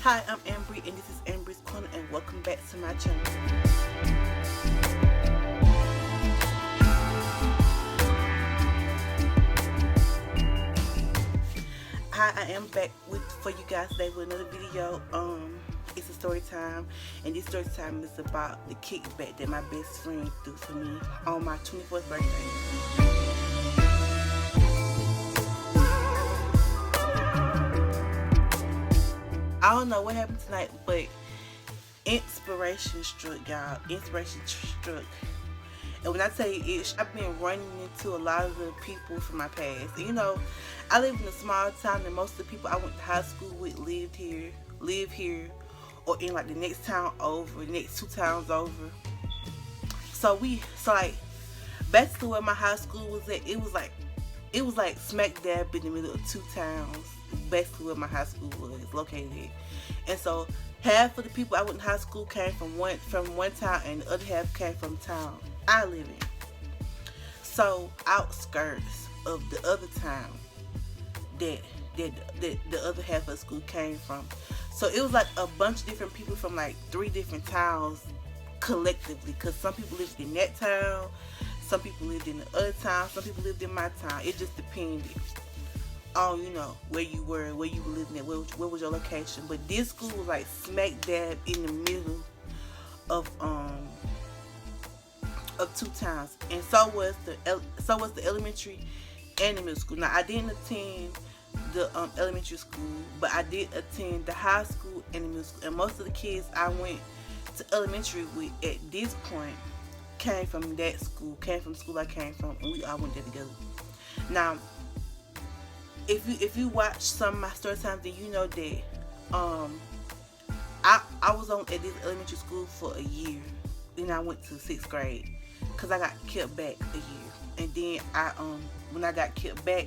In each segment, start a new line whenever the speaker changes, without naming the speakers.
Hi, I'm Ambry, and this is Ambry's Corner, and welcome back to my channel. Hi, I am back for you guys today with another video. It's a story time, and this story time is about the kickback that my best friend threw for me on my 24th birthday. I don't know what happened tonight, but inspiration struck, y'all. Inspiration struck. And when I tell you it, I've been running into a lot of the people from my past. And, you know, I live in a small town, and most of the people I went to high school with live here, or in like the next town over, next 2 towns over. So like back to where my high school was at, it was like smack dab in the middle of 2 towns. Basically where my high school was located. And so half of the people I went to high school came from one town, and the other half came from the town I live in. So outskirts of the other town that the other half of the school came from. So it was like a bunch of different people from like 3 different towns collectively, because some people lived in that town, some people lived in the other town, some people lived in my town. It just depended on, you know, where you were living at, where was your location. But this school was like smack dab in the middle of 2 towns, and so was the elementary and the middle school. Now I didn't attend the elementary school, but I did attend the high school and the middle school, and most of the kids I went to elementary with at this point came from that school, came from the school I came from, and we all went there together. Now if you watch some of my story times, then you know that I was at this elementary school for a year. Then I went to 6th grade because I got kept back a year. And then when I got kept back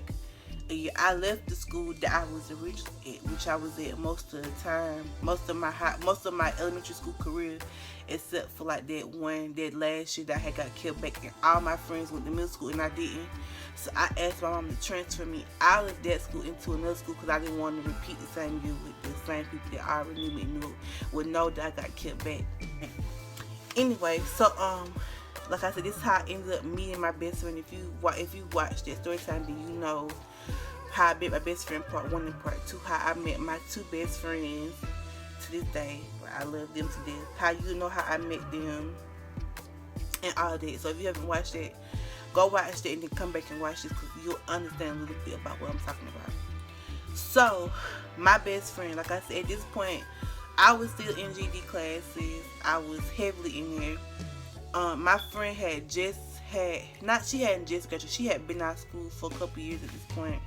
a year, I left the school that I was originally at, which I was at most of the time, most of my elementary school career, except for like that last year that I had got kept back, and all my friends went to middle school and I didn't. So I asked my mom to transfer me out of that school into another school because I didn't want to repeat the same year with the same people that I already knew me and would know that I got kept back. Anyway, so like I said, this is how I ended up meeting my best friend. If you watch that story time, then you know how I met my best friend, part 1 and part 2. How I met my 2 best friends to this day. I love them to death. How you know how I met them and all that. So if you haven't watched that, go watch that and then come back and watch this, because you'll understand a little bit about what I'm talking about. So my best friend, like I said, at this point I was still in GD classes. I was heavily in there. My friend hadn't just graduated. She had been out of school for a couple years at this point.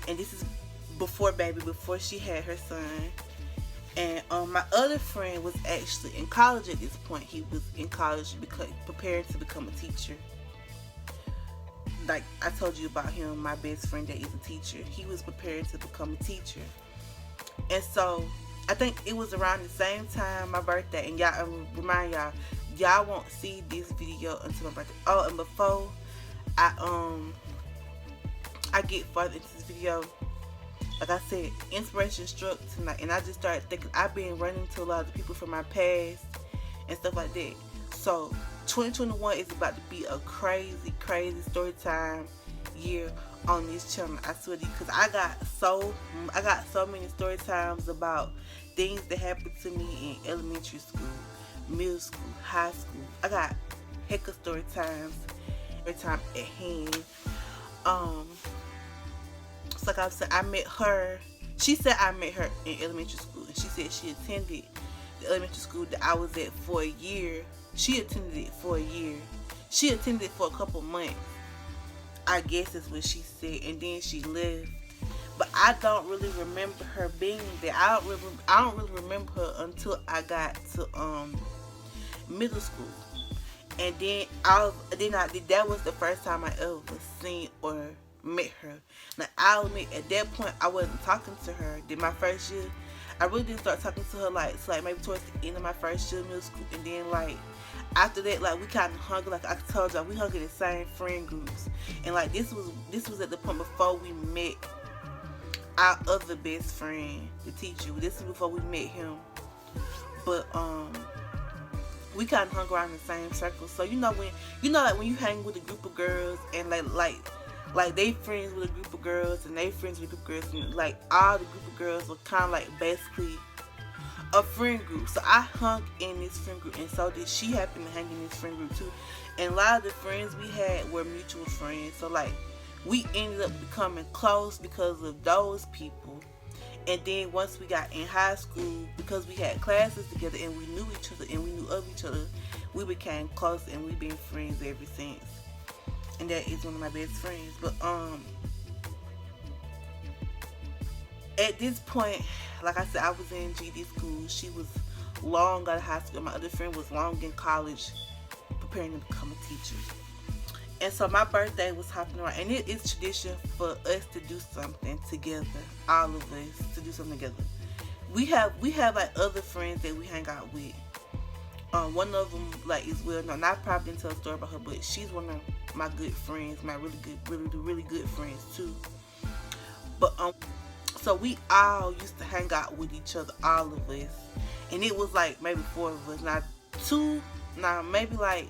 And this is before she had her son. And my other friend was actually in college at this point. He was in college preparing to become a teacher. Like I told you about him, my best friend that is a teacher. He was preparing to become a teacher. And so I think it was around the same time my birthday. And y'all, remind y'all won't see this video until my birthday. Oh, and before I get further into this video, like I said, inspiration struck tonight, and I just started thinking I've been running to a lot of people from my past and stuff like that. So 2021 is about to be a crazy story time year on this channel. I swear to you, because I got so many story times about things that happened to me in elementary school, middle school, high school. I got heck of story times every time at hand. So like I was saying, I met her. She said I met her in elementary school, and she said she attended the elementary school that I was at for a year. She attended it for a year. She attended it for a couple months, I guess is what she said, and then she left. But I don't really remember her being there. I don't really remember her until I got to middle school, and then that was the first time I ever seen or met her. Now I'll admit, at that point I wasn't talking to her. Then my first year, I really didn't start talking to her like maybe towards the end of my first year of middle school, and then like after that, like we kind of hung, like I told y'all, we hung in the same friend groups, and like this was at the point before we met our other best friend, the teacher. This is before we met him. But we kind of hung around in the same circle. So like when you hang with a group of girls and like they friends with a group of girls and they friends with a group of girls, and like all the group of girls were kind of like basically a friend group. So I hung in this friend group, and so did she happen to hang in this friend group too. And a lot of the friends we had were mutual friends. So like we ended up becoming close because of those people. And then once we got in high school, because we had classes together and we knew each other and we knew of each other, we became close and we've been friends ever since. And that is one of my best friends. But at this point, like I said, I was in GD school. She was long out of high school. My other friend was long in college, preparing to become a teacher. And so my birthday was hopping around, and it is tradition for us to do something together, all of us to do something together. We have like other friends that we hang out with. One of them like is well known. I probably didn't tell a story about her, but she's one of my good friends, my really good friends too. But so we all used to hang out with each other, all of us, and it was like maybe 4 of us, maybe like.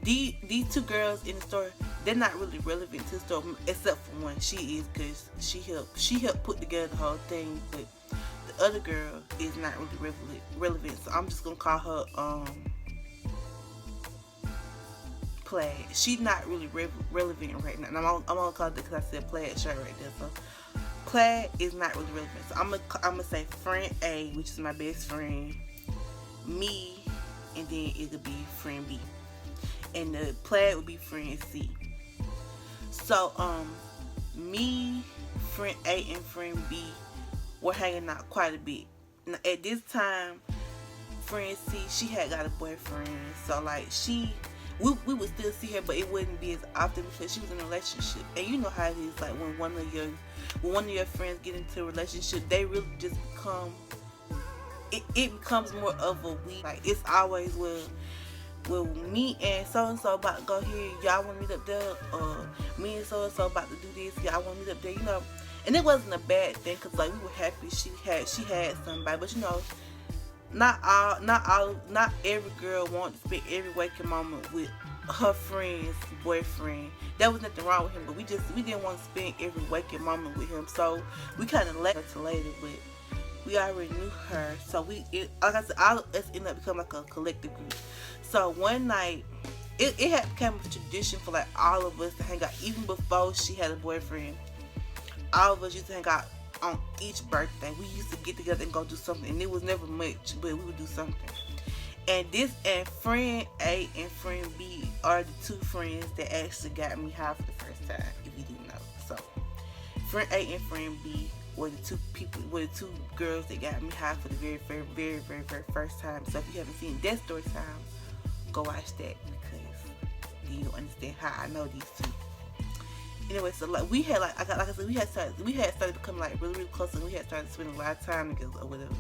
These 2 girls in the story, they're not really relevant to the story, except for one. She is, because she helped put together the whole thing, but the other girl is not really relevant. So I'm just gonna call her Plaid. She's not really relevant right now. And I'm gonna call it because I said Plaid shirt right there. So Plaid is not really relevant. So I'm gonna say friend A, which is my best friend, me, and then it'll be friend B. And the Plaid would be friend C. So, me, friend A, and friend B were hanging out quite a bit. Now, at this time, friend C, she had got a boyfriend. So, like, we would still see her, but it wouldn't be as often because she was in a relationship. And you know how it is, like, when one of your friends get into a relationship, they really just become, it becomes more of a we. Like, it's always, well, me and so-and-so about to go here, y'all want to meet up there, or me and so-and-so about to do this, y'all want to meet up there, and it wasn't a bad thing, because like we were happy she had somebody, but not every girl wants to spend every waking moment with her friend's boyfriend. There was nothing wrong with him, but we didn't want to spend every waking moment with him, so we kind of left her to later, but we already knew her, so like I said, all of us ended up becoming like a collective group. So one night, it had become a tradition for like all of us to hang out, even before she had a boyfriend. All of us used to hang out on each birthday. We used to get together and go do something, and it was never much, but we would do something. And friend A and friend B are the 2 friends that actually got me high for the first time, if you didn't know. So friend A and friend B were the 2 girls that got me high for the very first time. So if you haven't seen that story time, go watch that, because then you'll understand how I know these 2. Anyway, so like we had like I said, we had started becoming like really close, and we had started spending a lot of time together, or whatever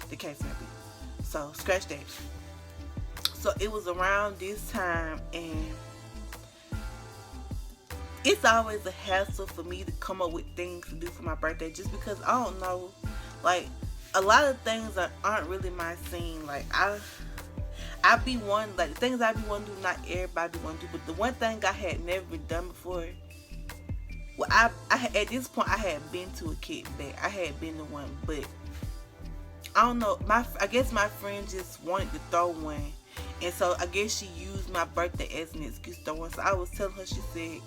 the case may be. So scratch that. So it was around this time, and it's always a hassle for me to come up with things to do for my birthday, just because I don't know, like a lot of things aren't really my scene. Like I be one, like the things I be want to do, not everybody want to do. But the one thing I had never done before, well, I at this point I had been to a kickback. I had been to one, but I don't know. I guess my friend just wanted to throw one, and so I guess she used my birthday as an excuse to throw one. So I was telling her, she said,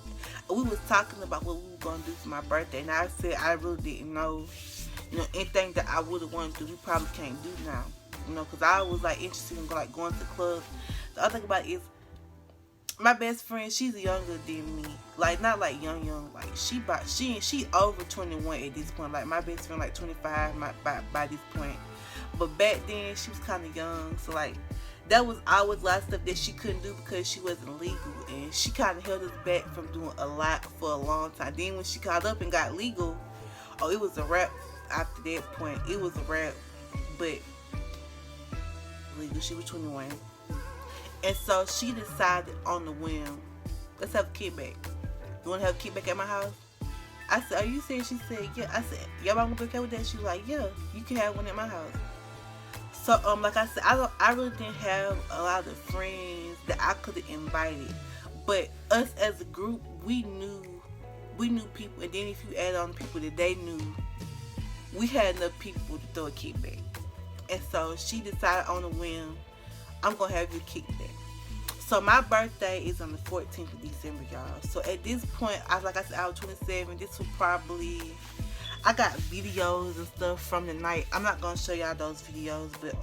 we was talking about what we were gonna do for my birthday, and I said I really didn't know, anything that I would have wanted to do. We probably can't do now. Because I was like interested in like going to clubs. The other thing about it is, my best friend, she's younger than me. Like not like young. Like she over 21 at this point. Like my best friend like 25 by this point. But back then she was kind of young, so like that was always a lot of stuff that she couldn't do because she wasn't legal, and she kind of held us back from doing a lot for a long time. Then when she caught up and got legal, oh, it was a wrap. After that point, it was a wrap. But legal, she was 21, and so she decided on the whim, let's have a kickback. You want to have a kickback at my house? I said, are you serious? She said, yeah. I said, your mom gonna be okay with that? She was like, yeah, you can have one at my house. So like I said, I really didn't have a lot of friends that I could have invited, but us as a group, we knew people, and then if you add on the people that they knew, we had enough people to throw a kickback. And so she decided on a whim, I'm gonna have you kickback. So my birthday is on the 14th of December, y'all. So at this point, like I said, I was 27. This was probably, I got videos and stuff from the night. I'm not gonna show y'all those videos, but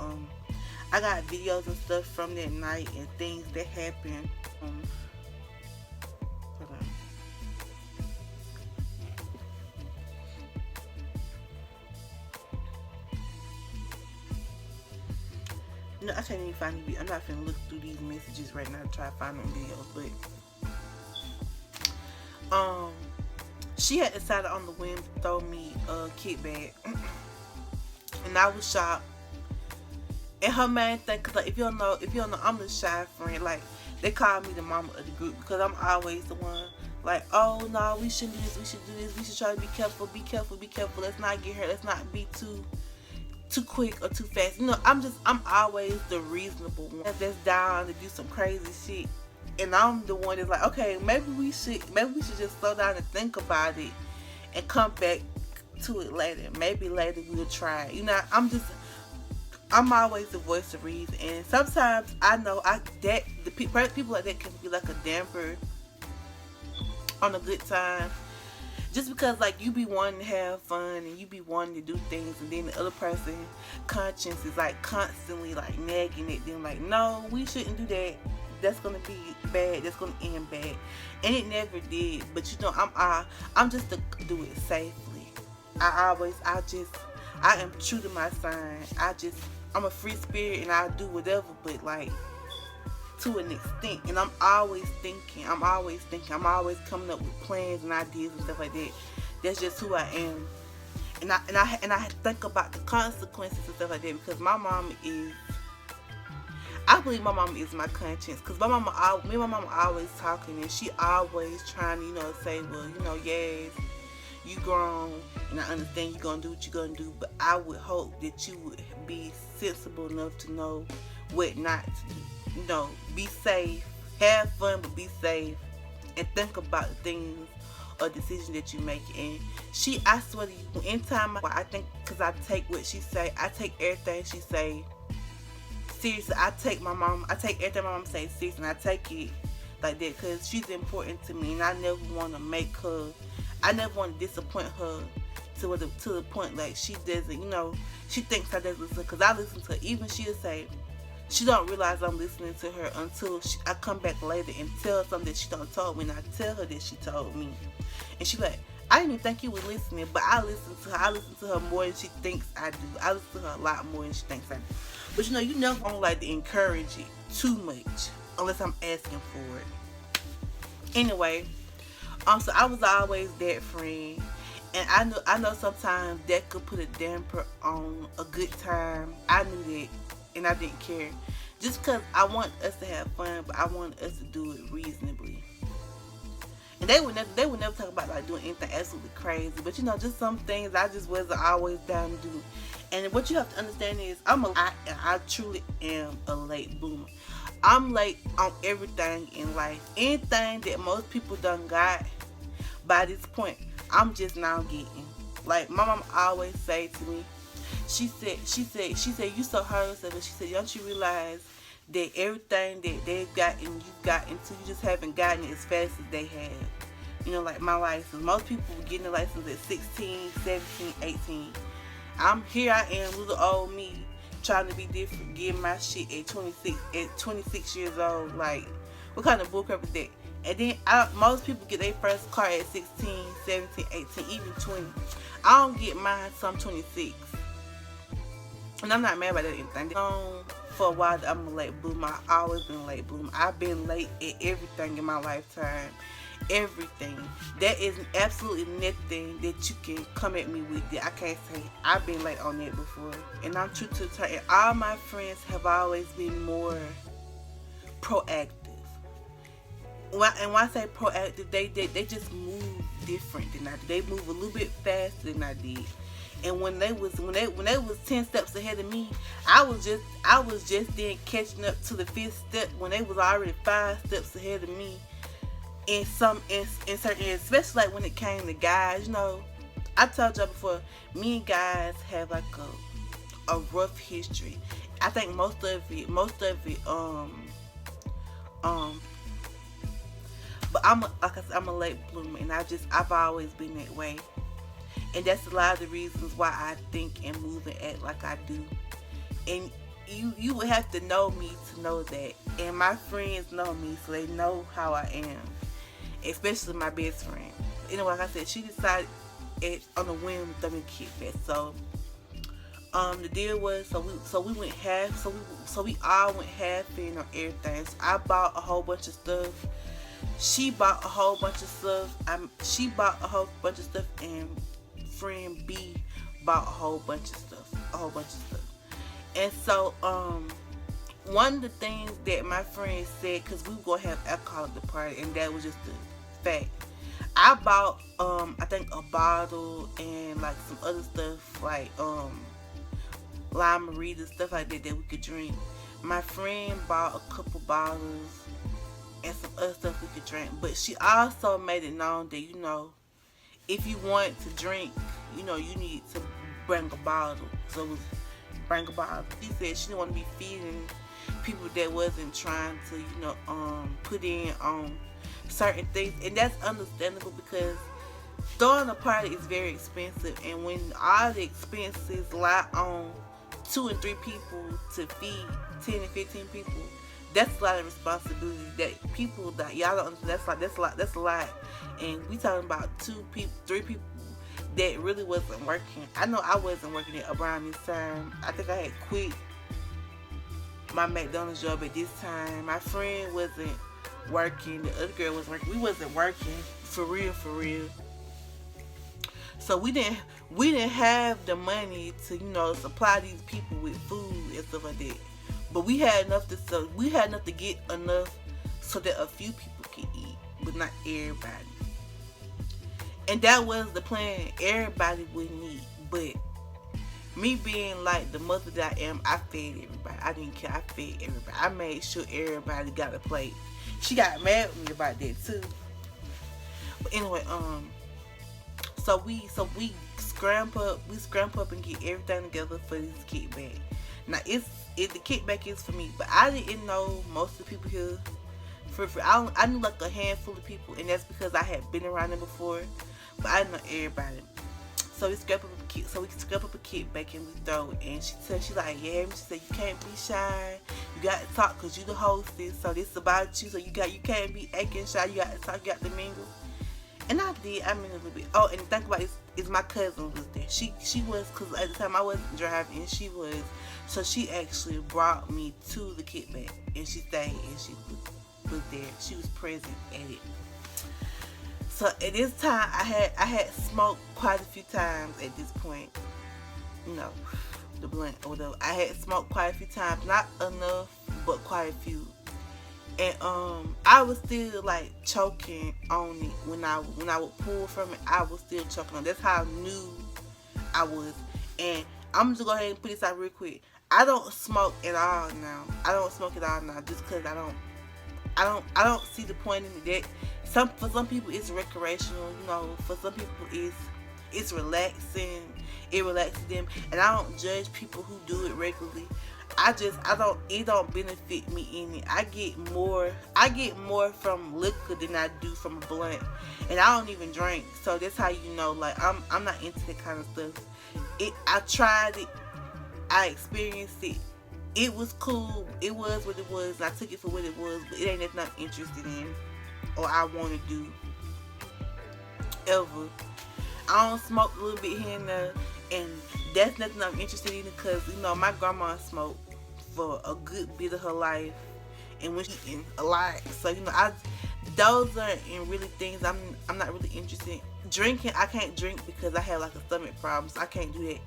I got videos and stuff from that night and things that happened. Hold on. No, I can't even find the video. I'm not finna look through these messages right now to try to find them videos, but she had decided on the whim to throw me a kickback, and I was shocked. And her main thing, cause like if you don't know, I'm the shy friend. Like they call me the mama of the group because I'm always the one. Like, oh no, we shouldn't do this. We should do this. We should try to be careful. Be careful. Be careful. Let's not get hurt. Let's not be too quick or too fast. You know, I'm always the reasonable one that's down to do some crazy shit. And I'm the one that's like, okay, maybe we should just slow down and think about it and come back to it later. Maybe later we'll try it. You know, I'm always the voice of reason, and sometimes I know the people like that can be like a damper on a good time. Just because like you be wanting to have fun and you be wanting to do things, and then the other person conscience is like constantly like nagging at them like, no, we shouldn't do that. That's gonna be bad. That's gonna end bad. And it never did. But you know, I'm just to do it safely. I am true to my sign. I'm a free spirit and I'll do whatever, but like to an extent. And I'm always thinking. I'm always coming up with plans and ideas and stuff like that. That's just who I am. And I think about the consequences and stuff like that, because I believe my mama is my conscience, because me and my mama always talking, and she always trying to, you know, say, well, you know, yes, you grown, and I understand you're going to do what you're going to do, but I would hope that you would be sensible enough to know what not to do. You know, be safe, have fun, but be safe, and think about the things or decisions that you make. And I swear to you, anytime I think, because I take what she say, I take everything she say seriously. I take everything my mom say seriously, and I take it like that, because she's important to me, and I never want to disappoint her to the point like she doesn't, you know, she thinks I doesn't listen, because I listen to her. Even she'll say she don't realize I'm listening to her until I come back later and tell her something that she don't told me, and I tell her that she told me, and she like, I didn't even think you were listening, but I listen to her. I listen to her more than she thinks I do. I listen to her a lot more than she thinks I do. But you know, you never want to like to encourage it too much unless I'm asking for it. Anyway, so I was always that friend, and I know sometimes that could put a damper on a good time. I knew that, and I didn't care, just because I want us to have fun, but I want us to do it reasonably. And they would never talk about like doing anything absolutely crazy, but you know, just some things I just wasn't always down to do. And what you have to understand is I truly am a late bloomer. I'm late on everything in life. Anything that most people done got by this point, I'm just now getting. Like my mom always say to me, she said, you so hard on yourself, but she said, don't you realize that everything that they've gotten, you've gotten to, you just haven't gotten it as fast as they have. You know, like my license. Most people were getting a license at 16, 17, 18. I am, little old me, trying to be different, getting my shit at 26 years old. Like, what kind of bullcrap is that? And then most people get their first car at 16, 17, 18, even 20. I don't get mine till I'm 26. And I'm not mad about that or anything. For a while, I'm a late bloomer. I've always been a late bloomer. I've been late at everything in my lifetime. Everything. There is absolutely nothing that you can come at me with that I can't say I've been late on that before. And I'm true to the turn. And all my friends have always been more proactive. when I say proactive, they just move different than I did. They move a little bit faster than I did. And when they was 10 steps ahead of me, I was just then catching up to the 5th step when they was already 5 steps ahead of me. In certain areas, especially like when it came to guys, I told y'all before, me and guys have like a rough history. I think most of it, but like I said, I'm a late bloomer, and I've always been that way. And that's a lot of the reasons why I think and move and act like I do. And you would have to know me to know that. And my friends know me, so they know how I am. Especially my best friend. Anyway, like I said, she decided on a whim to throw me a kickback. So the deal was, so we went half, so we all went half in on everything. So I bought a whole bunch of stuff. She bought a whole bunch of stuff. She bought a whole bunch of stuff, and friend B bought a whole bunch of stuff. And so one of the things that my friend said, because we were gonna have alcohol at the party, and that was just the fact. I bought I think a bottle and like some other stuff like lime marita, stuff like that we could drink. My friend bought a couple bottles and some other stuff we could drink, but she also made it known that if you want to drink, you need to bring a bottle. So it was bring a bottle. She said she didn't want to be feeding people that wasn't trying to put in on certain things, and that's understandable because throwing a party is very expensive, and when all the expenses lie on 2 and 3 people to feed 10 and 15 people, that's a lot of responsibility that people that y'all don't understand. That's a lot, and we talking about 2 people, 3 people that really wasn't working. I know I wasn't working at around this time. I think I had quit my McDonald's job at this time. My friend wasn't working. The other girl was working. We wasn't working for real. So we didn't have the money to supply these people with food and stuff like that. But we had enough to get enough so that a few people could eat, but not everybody. And that was the plan. Everybody wouldn't eat, but me being like the mother that I am, I fed everybody. I didn't care. I fed everybody. I made sure everybody got a plate. She got mad with me about that too. But anyway, so we scramble up and get everything together for this kickback. Now the kickback is for me, but I didn't know most of the people here. I knew like a handful of people, and that's because I had been around them before, but I didn't know everybody. So we scrap up a kickback and we throw it. And she like, yeah. She said, you can't be shy. You got to talk because you the hostess. So this is about you. So you can't be acting shy. You got to talk. You got to mingle. And I did. I mean a little bit. Oh, and think about it, is my cousin was there. She was, because at the time I wasn't driving, and she was. So she actually brought me to the kickback, and she stayed, and she was there. She was present at it. So at this time, I had smoked quite a few times at this point. The blunt or whatever. I had smoked quite a few times. Not enough, but quite a few. And I was still like choking on it when I would pull from it. I was still choking on it. That's how new I was. And I'm just gonna go ahead and put this out real quick. I don't smoke at all now. Just because I don't see the point in that. For some people it's recreational, for some people it's relaxing. It relaxes them, and I don't judge people who do it regularly. It don't benefit me any. I get more from liquor than I do from a blunt, and I don't even drink. So that's how like I'm not into that kind of stuff. I tried it, I experienced it. It was cool. It was what it was. I took it for what it was, but it ain't nothing I'm interested in or I want to do ever. I don't smoke a little bit here and there, and that's nothing I'm interested in because my grandma smoked for a good bit of her life, and when she eating a lot, so those are in really things I'm not really interested in. Drinking, I can't drink because I have like a stomach problem, so I can't do that.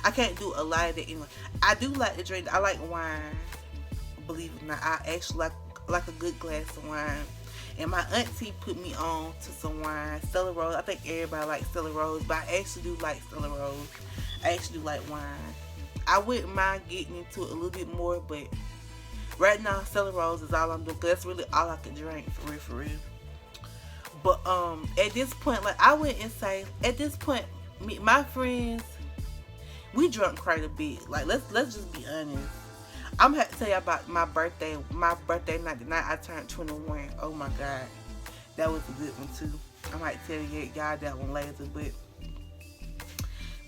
I can't do a lot of that anyway. I do like to drink. I like wine. Believe it or not, I actually like a good glass of wine. And my auntie put me on to some wine, Stella Rose. I think everybody likes Stella Rose, but I actually do like Stella Rose. I actually do like wine. I wouldn't mind getting into it a little bit more, but right now Stella Rose is all I'm doing, because that's really all I can drink, for real, for real. But at this point, like, I wouldn't say, at this point, my friends, we drunk quite a bit. Like, let's just be honest. I'm gonna have to tell you about my birthday. My birthday night, the night I turned 21. Oh my God, that was a good one too. I might tell y'all that one later, but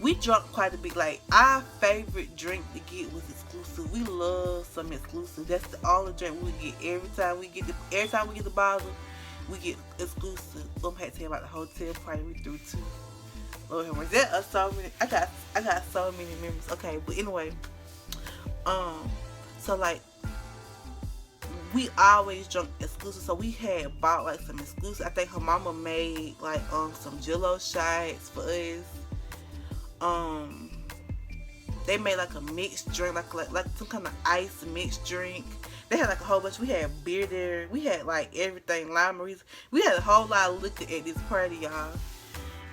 we drunk quite a bit. Like, our favorite drink to get was exclusive. We love some exclusive. That's the only drink we get every time we get the bottle. We get exclusive. I'm gonna have to tell you about the hotel party we threw too. Lord have mercy. There are so many. I got so many memories. Okay, but anyway, so like, we always drunk exclusive. So we had bought like some exclusive. I think her mama made like some Jello shots for us. They made like a mixed drink, like some kind of ice mixed drink. They had like a whole bunch. We had beer there. We had like everything, limeries. We had a whole lot of liquor at this party, y'all.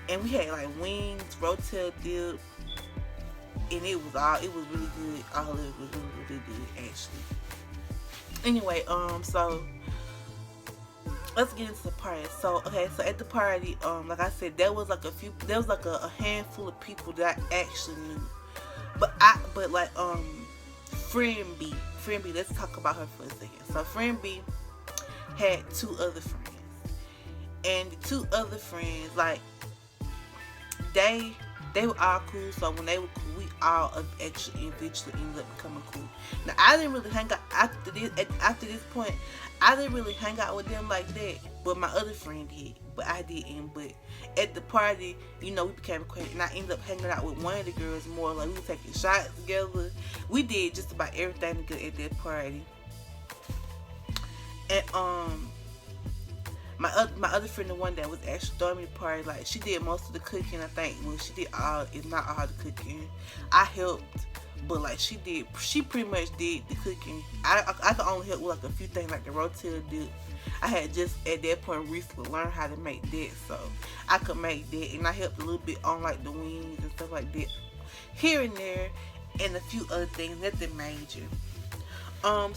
And we had like wings, rotel dip, and it was really good. All of it was really, really good, actually. Anyway, so let's get into the party. So, okay, so at the party, like I said, there was like a handful of people that I actually knew. But like, friend B, let's talk about her for a second. So friend B had two other friends. And the two other friends, like, they were all cool. So when they were cool, we all actually eventually ended up becoming cool. Now, I didn't really hang out after this point. I didn't really hang out with them like that, but my other friend did. But I didn't. But at the party, you know, we became acquainted, and I ended up hanging out with one of the girls more. Like, we were taking shots together. We did just about everything together at that party. And my other friend, the one that was actually throwing me the party, like, she did most of the cooking, I think. Well, she did if not all the cooking. I helped, but like, she pretty much did the cooking. I could only help with like a few things, like the rotel dip. I had just at that point recently learned how to make that, so I could make that, and I helped a little bit on like the wings and stuff like that, here and there, and a few other things, nothing major. Let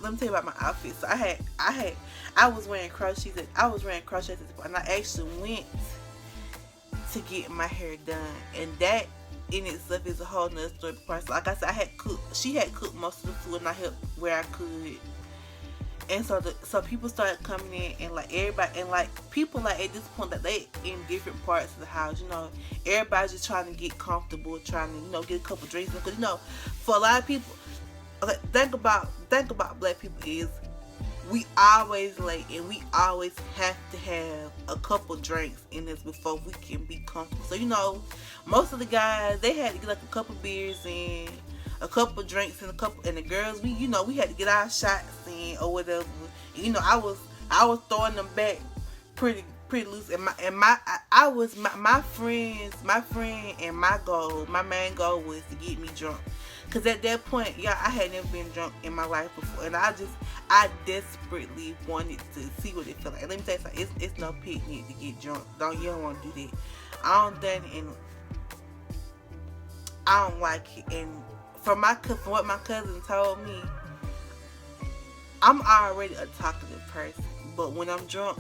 me tell you about my outfit. So I was wearing crochets at the point, and I actually went to get my hair done, and that in itself is a whole nother story. So like I said, she had cooked most of the food, and I helped where I could. And so people started coming in, and like everybody, and like people, like at this point, that they in different parts of the house, you know, everybody's just trying to get comfortable, trying to, you know, get a couple drinks, because, you know, for a lot of people, okay, think about black people is, we always late, and we always have to have a couple drinks in us before we can be comfortable. So, you know, most of the guys, they had to get like a couple beers in, a couple drinks, and the girls, we had to get our shots in or whatever. And, you know, I was throwing them back pretty loose, and my friend and my main goal was to get me drunk. Cause at that point, yeah, I had never been drunk in my life before, and I desperately wanted to see what it felt like. And let me tell you something, it's no picnic to get drunk. You don't want to do that. I don't like it. And from what my cousin told me, I'm already a talkative person, but when I'm drunk,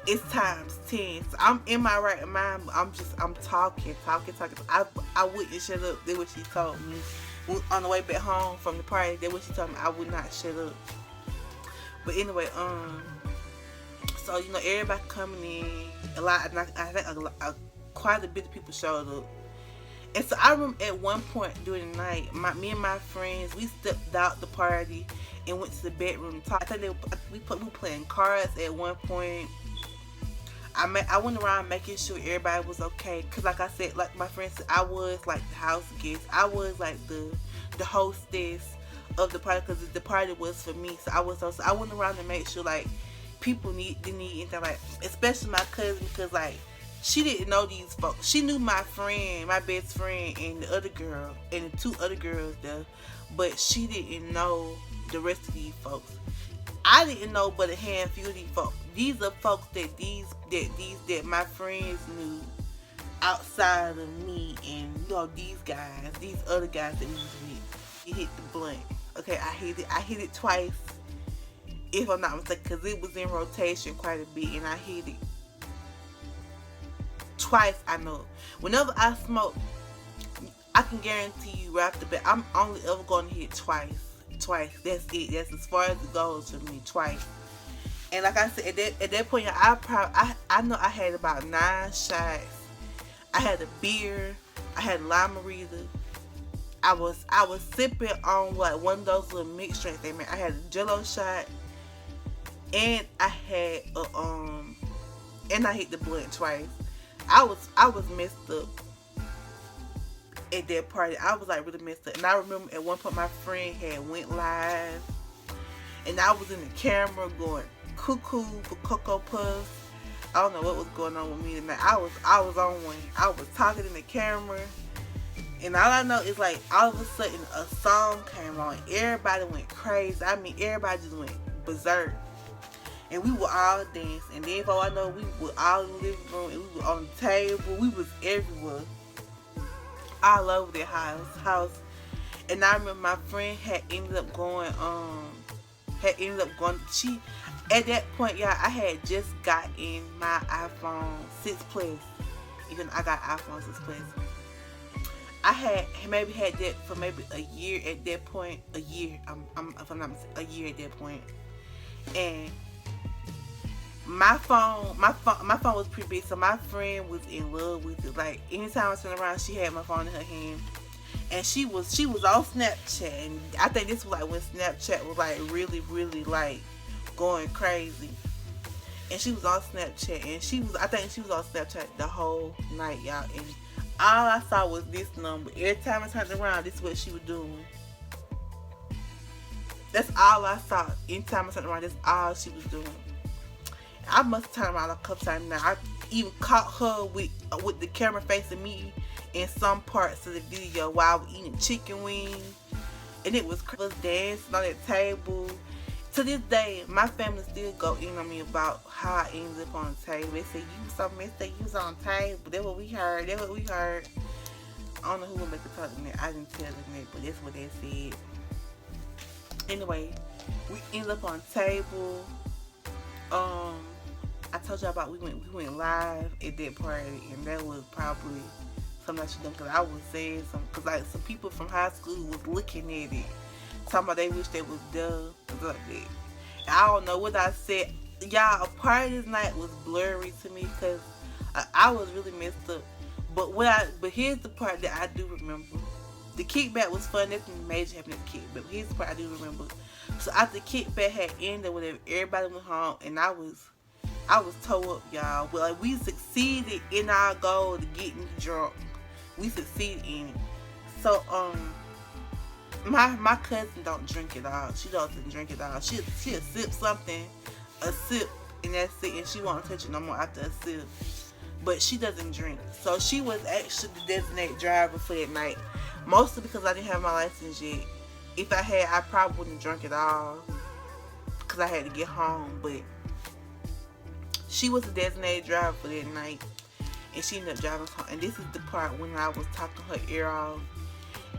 it's times 10. So I'm in my right mind, but I'm talking. I wouldn't shut up. That's what she told me. On the way back home from the party, that's what she told me. I would not shut up. But anyway, so, you know, everybody coming in, I think quite a bit of people showed up. And so I remember at one point during the night, me and my friends, we stepped out the party and went to the bedroom to talk. I think we were playing cards at one point. I went around making sure everybody was okay, because like I said, like my friend said, I was like the house guest. I was like the hostess of the party, because the party was for me. So I went around to make sure like people didn't need anything, like especially my cousin, because like she didn't know these folks. She knew my friend, my best friend, and the other girl, and the two other girls there, but she didn't know the rest of these folks. I didn't know but a handful of these folks. These are folks that my friends knew outside of me, and these guys, these other guys that we was with. It hit the blunt. Okay, I hit it twice, if I'm not mistaken, because it was in rotation quite a bit, and I hit it twice. I know. Whenever I smoke, I can guarantee you right off the bat, I'm only ever going to hit twice. That's it. That's as far as it goes for me. Twice. And like I said, at that point, I know I had about 9 shots. I had a beer. I had limerita. I was sipping on like one of those little mixed drinks they made. I had a Jello shot, and I had and I hit the blunt twice. I was messed up at that party. I was like really messed up, and I remember at one point my friend had went live, and I was in the camera going cuckoo for Cocoa Puffs. I don't know what was going on with me tonight. I was on one. I was talking in the camera, and all I know is like all of a sudden a song came on. Everybody went crazy. I mean, everybody just went berserk, and we were all dancing. And then for all I know, we were all in the living room, and we were on the table. We was everywhere, all over the house. And I remember my friend had ended up going. She, at that point, y'all, I had just gotten my iPhone 6 Plus. Even I got iPhone 6 Plus. I had maybe had that for maybe a year at that point. A year, if I'm not mistaken, a year at that point. And my phone was pretty big, so my friend was in love with it. Like anytime I turned around, she had my phone in her hand, and she was on Snapchat. And I think this was like when Snapchat was like really like going crazy. And she was on Snapchat, and I think she was on Snapchat the whole night, y'all. And all I saw was this number. Every time I turned around, this is what she was doing. That's all I saw. Anytime I turned around, that's all she was doing. I must have turned around a couple times now. I even caught her with the camera facing me in some parts of the video while I was eating chicken wings. And it was dancing on that table. To this day, my family still go in on me about how I ended up on the table. They say, you was so messed up, you was on the table. That's what we heard. I don't know who would make a talk to me. I didn't tell them that, but that's what they said. Anyway, we ended up on the table. I told y'all about we went live at that party, and that was probably something I should have done, because I was saying something, because like some people from high school was looking at it, talking about they wish they was there, like that. And I don't know what I said. Y'all, a part of this night was blurry to me, because I was really messed up. But here's the part that I do remember. The kickback was fun. Nothing major happened at the kickback. But here's the part I do remember. So after the kickback had ended, whatever, everybody went home, and I was tore up, y'all. But like, we succeeded in our goal to getting drunk. We succeeded in it. So my cousin don't drink at all. She doesn't drink at all. She'll sip something, a sip, and that's it. And she won't touch it no more after a sip. But she doesn't drink. So she was actually the designated driver for that night. Mostly because I didn't have my license yet. If I had, I probably wouldn't drink at all, because I had to get home. But she was the designated driver for that night, and she ended up driving us home. And this is the part when I was talking her ear off,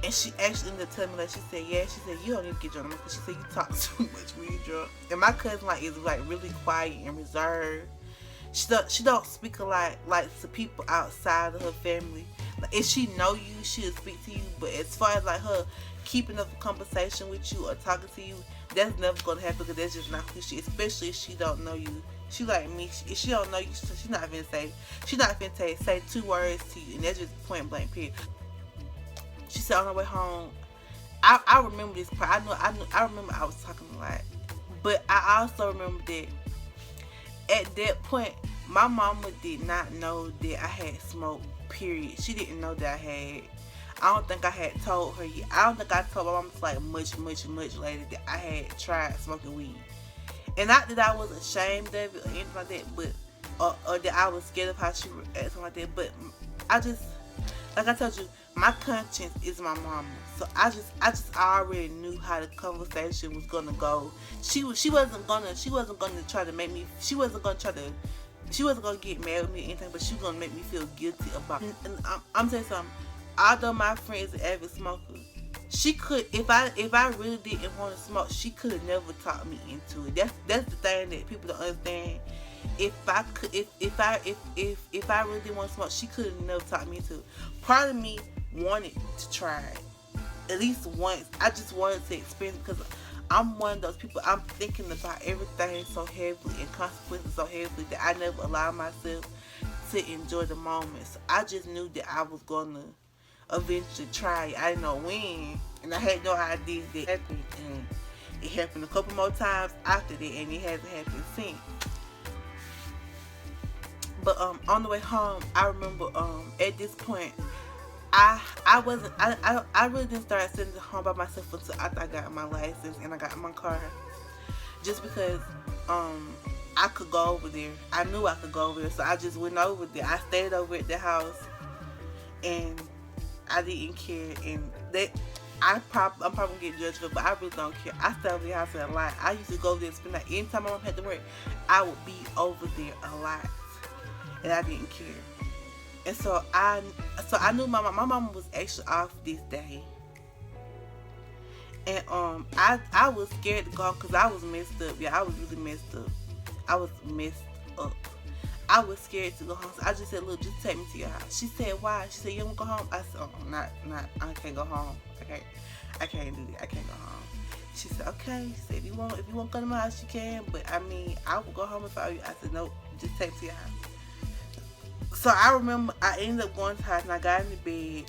and she actually ended up telling me, like, she said, yeah, she said, you don't need to get drunk, because she said you talk too much when you drunk. And my cousin is really quiet and reserved. She don't speak a lot like to people outside of her family. Like, if she know you, she'll speak to you. But as far as like her keeping up a conversation with you or talking to you, that's never gonna happen, because that's just not who she is. Especially if she don't know you. She like me. If she don't know you, she's not finna say 2 words to you, and that's just point blank period. She said on her way home, I remember this part. I remember I was talking a lot, but I also remember that at that point, my mama did not know that I had smoked, period. She didn't know that I had. I don't think I had told her yet. I don't think I told my mama until like much later that I had tried smoking weed. And not that I was ashamed of it or anything like that, but or that I was scared of how she would act, something like that. But like I told you, my conscience is my mama. So I just already knew how the conversation was gonna go. She wasn't gonna try to make me. She wasn't gonna get mad with me or anything, but she was gonna make me feel guilty about it. And I'm saying something. Although my friend's an avid smoker, she could, if I really didn't want to smoke, she could have never talked me into it. That's the thing that people don't understand. If I really didn't want to smoke, she could have never talked me into it. Part of me wanted to try it at least once. I just wanted to experience it because I'm one of those people. I'm thinking about everything so heavily and consequences so heavily that I never allow myself to enjoy the moment. So I just knew that I was gonna eventually try it. I didn't know when, and I had no idea that it happened. And it happened a couple more times after that, and it hasn't happened since. But on the way home, I remember at this point, I really didn't start sitting home by myself until after I got my license and I got my car. Just because I could go over there. I knew I could go over there, so I just went over there. I stayed over at the house, and I didn't care. And I'm probably gonna get judged for, but I really don't care. I stayed over the house a lot. I used to go there and spend like anytime my mom had to work, I would be over there a lot, and I didn't care. And so I knew my mama was actually off this day. And I was scared to go home because I was messed up. Yeah, I was really messed up. I was messed up. I was scared to go home. So I just said, look, just take me to your house. She said, why? She said, you don't go home? I said, not, I can't go home. I can't do that. I can't go home. She said, okay. She said, if you want to go to my house, you can. But I mean, I will go home if I were you. I said, nope, just take me to your house. So I remember I ended up going to her house and I got in the bed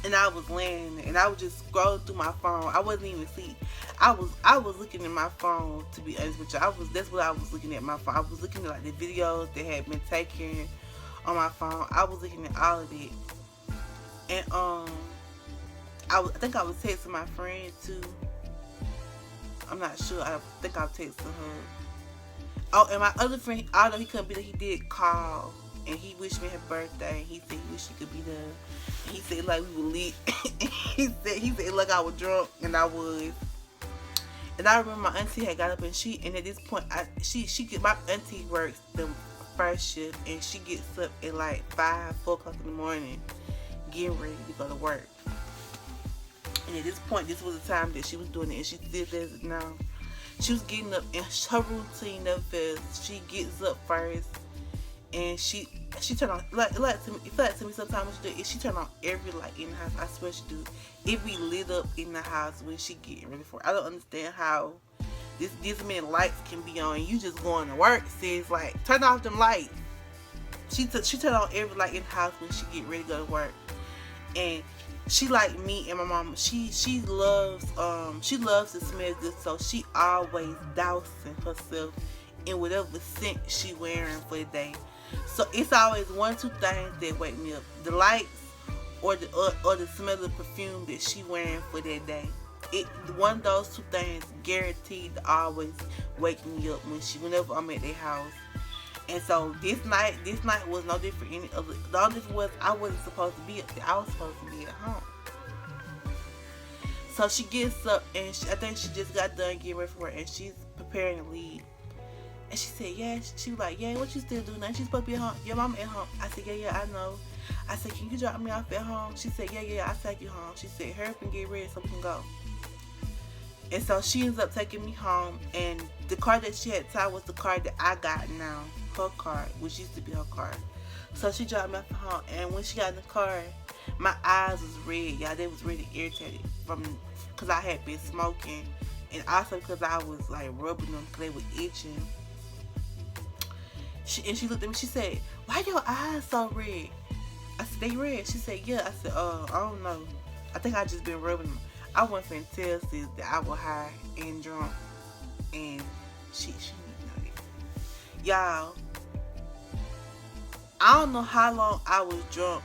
and I was laying there and I was just scrolling through my phone. I wasn't even asleep. I was looking at my phone, to be honest with you. That's what I was looking at, my phone. I was looking at like the videos that had been taken on my phone. I was looking at all of it. And I think I was texting my friend too. I'm not sure. I think I was texting her. Oh, and my other friend, although he couldn't be there, he did call and he wished me happy birthday. He said he wished he could be there. He said like we were lit. he said like I was drunk, and I was. And I remember my auntie had got up and at this point my auntie works the first shift and she gets up at like 4 o'clock in the morning getting ready to go to work. And at this point, this was the time that she was doing it, and she still does it now. She was getting up, and her routine never fails. She gets up first, and she turn on like to me sometimes she turn on every light in the house. I swear she do. It be lit up in the house when she getting ready for it. I don't understand how these many lights can be on. You just going to work. Says like turn off them lights. She turn on every light in the house when she get ready to go to work, and she like me and my mom. She loves to smell good, so she always dousing herself in whatever scent she wearing for the day. So it's always one or two things that wake me up: the lights or the smell of perfume that she wearing for that day. One of those two things guaranteed to always wake me up whenever I'm at their house. And so this night was no different. The only difference was I wasn't supposed to be up there. I was supposed to be at home. So she gets up and I think she just got done getting ready for it, and she's preparing to leave. And she said, yeah. She was like, yeah, what you still doing? She's supposed to be at home. Your mama at home. I said, yeah, I know. I said, can you drop me off at home? She said, yeah, I'll take you home. She said, hurry up and get ready so we can go. And so she ends up taking me home, and the car that she had tied was the car that I got now. Her car, which used to be her car. So she dropped me off at home, and when she got in the car, my eyes was red, y'all. They was really irritated because I had been smoking, and also because I was like rubbing them because they were itching. She looked at me. She said, "Why your eyes so red?" I said, "They red." She said, "Yeah." I said, I don't know. I think I just been rubbing them." I wasn't finna tell sis that I was high and drunk, and she didn't know that. Y'all, I don't know how long I was drunk,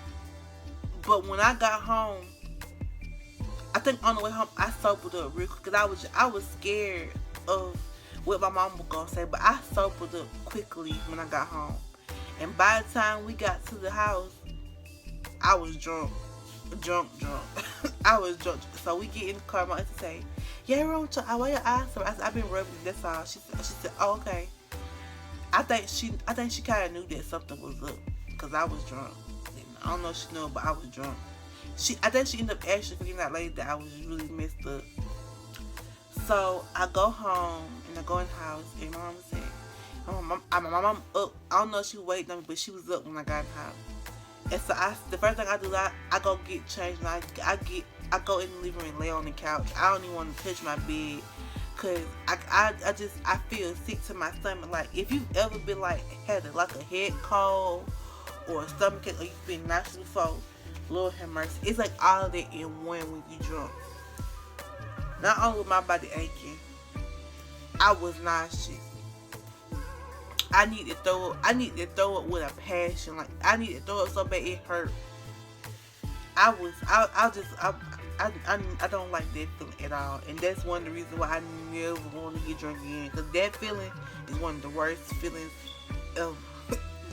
but when I got home, I think on the way home I sobered up real quick because I was scared of what my mom was gonna say, but I sobered up quickly when I got home. And by the time we got to the house, I was drunk. I was drunk. So we get in the car. My auntie say, "Yeah, wrong. I wear your eyes." So I said, "I've been rubbing it. That's all." She said, "Oh, okay." I think she kind of knew that something was up because I was drunk. I don't know if she knew, but I was drunk. I think she ended up actually figuring out later that I was really messed up. So I go home and I go in the house and my mom said, my mom up. I don't know if she was waiting on me, but she was up when I got in the house. And so the first thing I do, I go get changed and I go in the living room and lay on the couch. I don't even want to touch my bed because I feel sick to my stomach. Like if you've ever been like had a head cold or a stomach ache or you've been nauseous before, Lord have mercy. It's like all of that in one when you drunk. Not only was my body aching, I was nauseous. I need to throw up. I need to throw up with a passion. Like I need to throw up so bad it hurt. I don't like that feeling at all, and that's one of the reasons why I never want to get drunk again. Cause that feeling is one of the worst feelings of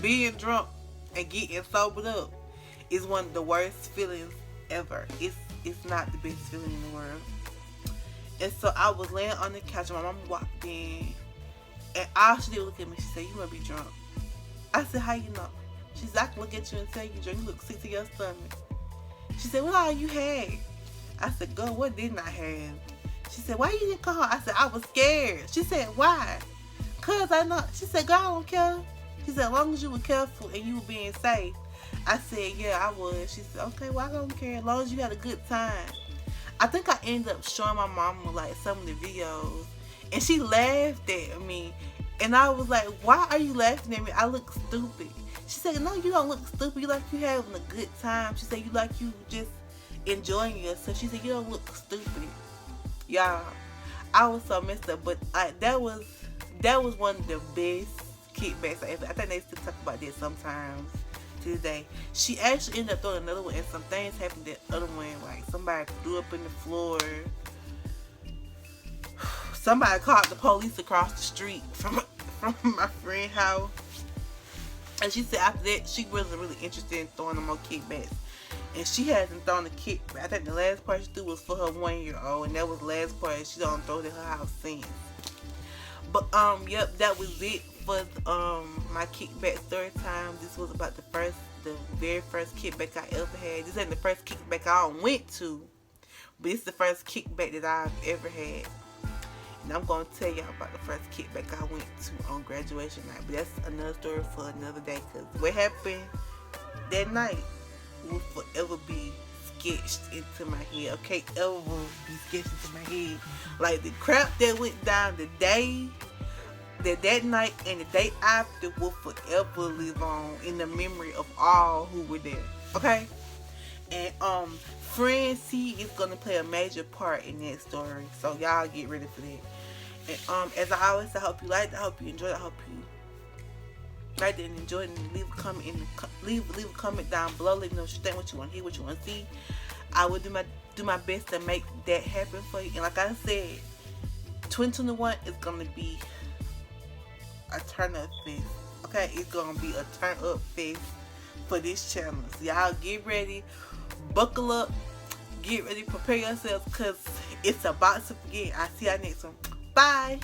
being drunk and getting sobered up. Is one of the worst feelings ever. It's not the best feeling in the world. And so I was laying on the couch and my mom walked in. And all she did was look at me. She said, "You must be drunk." I said, "How you know?" She said, "I can look at you and tell you drunk. You look sick to your stomach." She said, "What all you had?" I said, "Girl, what didn't I have?" She said, "Why you didn't come home?" I said, "I was scared." She said, "Why?" "Cause I know." She said, "Girl, I don't care." She said, "As long as you were careful and you were being safe." I said, "Yeah, I was." She said, "Okay, well, I don't care as long as you had a good time." I think I ended up showing my mama like some of the videos. And she laughed at me. And I was like, "Why are you laughing at me? I look stupid." She said, "No, you don't look stupid. You like you having a good time." She said, "You like you just enjoying yourself." She said, "You don't look stupid." Y'all, I was so messed up. But that was one of the best kickbacks I ever. I think they still talk about that sometimes to this day. She actually ended up throwing another one and some things happened that other one. Like somebody threw up in the floor. Somebody called the police across the street from my friend's house. And she said after that, she wasn't really interested in throwing no more kickbacks. And she hasn't thrown a kickback. I think the last part she threw was for her 1-year-old. And that was the last part. She don't throw it at her house since. But, yep, that was it for my kickback story time. This was about the very first kickback I ever had. This ain't the first kickback I went to. But it's the first kickback that I've ever had. And I'm going to tell y'all about the first kickback I went to on graduation night. But that's another story for another day. Because what happened that night will forever be sketched into my head. Okay, ever be sketched into my head. Like the crap that went down the day, that night and the day after will forever live on in the memory of all who were there. Okay? And Friend C is gonna play a major part in that story, so y'all get ready for that. And as I always say, I hope you liked it, I hope you enjoyed it, I hope you liked it and enjoyed it. And leave a comment leave a comment down below. Let me know what you think, what you want to hear, what you want to see. I will do my best to make that happen for you. And like I said, 2021 is gonna be a turn up fest. Okay, it's gonna be a turn up fest for this channel. So y'all get ready. Buckle up, get ready, prepare yourselves because it's about to begin. I'll see y'all next one. Bye.